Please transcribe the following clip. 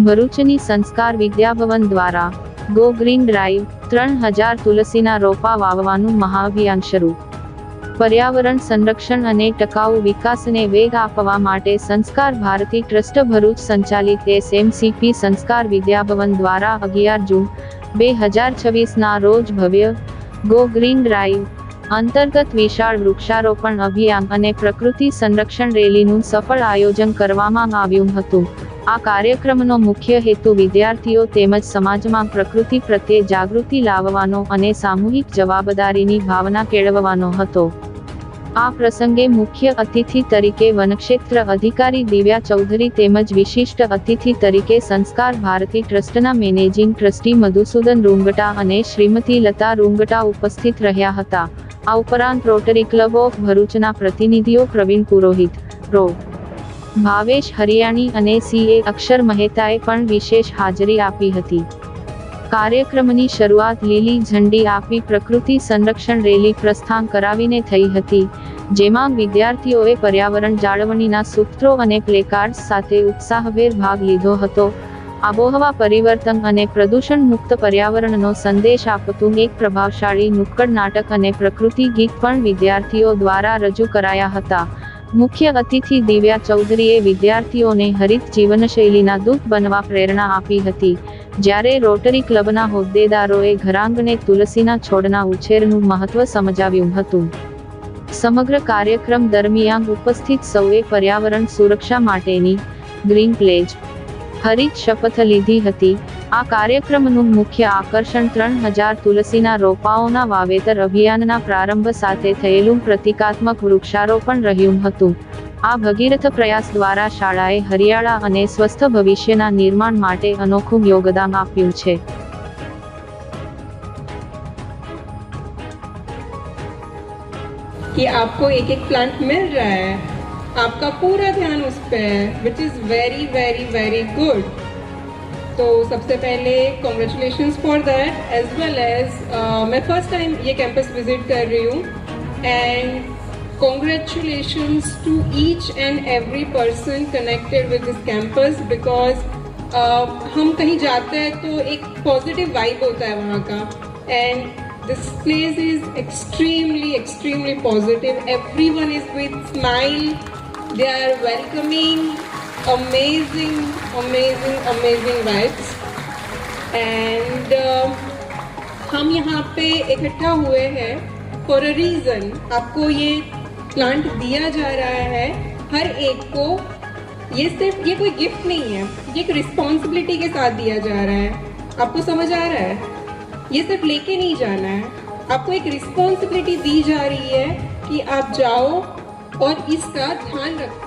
ભરૂચની સંસ્કાર વિદ્યાભવન દ્વારા ગો ગ્રીન ડ્રાઈવ 3000 તુલસીના રોપા વાવવાનું મહાઅભિયાન શરૂ. પર્યાવરણ સંરક્ષણ અને ટકાઉ વિકાસને વેગ આપવા માટે સંસ્કાર ભારતી ટ્રસ્ટ ભરૂચ સંચાલિત SMCP સંસ્કાર વિદ્યાભવન દ્વારા 11 જૂન 2026ના રોજ ભવ્ય ગો ગ્રીન ડ્રાઈવ અંતર્ગત વિશાળ વૃક્ષારોપણ અભિયાન અને પ્રકૃતિ સંરક્ષણ રેલીનું સફળ આયોજન કરવામાં આવ્યું હતું. આ કાર્યક્રમનો મુખ્ય હેતુ વિદ્યાર્થીઓ તેમજ સમાજમાં પ્રકૃતિ પ્રત્યે જાગૃતિ લાવવાનો અને સામૂહિક જવાબદારીની ભાવના કેળવવાનો હતો. આ પ્રસંગે મુખ્ય અતિથિ તરીકે વનક્ષેત્ર અધિકારી દિવ્યા ચૌધરી તેમજ વિશિષ્ટ અતિથિ તરીકે સંસ્કાર ભારતી ટ્રસ્ટના મેનેજિંગ ટ્રસ્ટી મધુસૂદન રૂંગટા અને શ્રીમતી લતા રૂંગટા ઉપસ્થિત રહ્યા હતા. આ ઉપરાંત રોટરી ક્લબ ઓફ ભરૂચના પ્રતિનિધિઓ પ્રવીણ પુરોહિત, પ્રો. ભાવેશ હરિયાણી અને CA અક્ષર મહેતાએ પણ વિશેષ હાજરી આપી હતી. કાર્યક્રમની શરૂઆત લીલી ઝંડી આપી પ્રકૃતિ સંરક્ષણ રેલી પ્રસ્થાન કરાવીને થઈ હતી, જેમાં વિદ્યાર્થીઓએ પર્યાવરણ જાળવણીના સૂત્રો અને પ્લેકાર્ડ્સ સાથે ઉત્સાહભેર ભાગ લીધો હતો. આબોહવા પરિવર્તન અને પ્રદૂષણ મુક્ત પર્યાવરણનો સંદેશ આપતું એક પ્રભાવશાળી નુક્કડ નાટક અને પ્રકૃતિ ગીત પણ વિદ્યાર્થીઓ દ્વારા રજૂ કરાયા હતા. મુખ્ય અતિથિ દિવ્યા ચૌધરીએ વિદ્યાર્થીઓને હરિત જીવનશૈલીના દૂત બનવા પ્રેરણા આપી હતી, જ્યારે રોટરી ક્લબના હોદ્દેદારોએ ઘરાંગણે તુલસીના છોડના ઉછેરનું મહત્વ સમજાવ્યું હતું. સમગ્ર કાર્યક્રમ દરમિયાન ઉપસ્થિત સૌએ પર્યાવરણ સુરક્ષા માટેની ગ્રીન પ્લેજ હરિત શપથ લીધી હતી. આ કાર્યક્રમનું મુખ્ય આકર્ષણ 3000 તુલસીના રોપાઓના વાવેતર અભિયાનના પ્રારંભ સાથે થયેલું પ્રતિકાત્મક વૃક્ષારોપણ રહ્યું હતું. આ ભગીરથ પ્રયાસ દ્વારા શાળાએ હરિયાળા અને સ્વસ્થ ભવિષ્યના નિર્માણ માટે અનોખું યોગદાન આપ્યું છે. कि आपको एक एक प्लांट मिल रहा है, आपका पूरा ध्यान उस पे है, which is very very very good. तो सबसे पहले congratulations for that, as well as मैं first time ये campus visit कर रही हूँ, and congratulations to each and every person connected with this campus, because हम कहीं जाते हैं तो एक positive vibe होता है वहाँ का, and this place is extremely positive. Everyone is with smile, they are welcoming, amazing vibes. And हम यहाँ पे इकट्ठा हुए हैं for a reason. आपको ये प्लांट दिया जा रहा है हर एक को. ये कोई गिफ्ट नहीं है, ये एक रिस्पॉन्सिबिलिटी के साथ दिया जा रहा है. आपको समझ आ रहा है? ये सिर्फ लेके नहीं जाना है, आपको एक रिस्पॉन्सिबिलिटी दी जा रही है कि आप जाओ और इसका ध्यान रखो.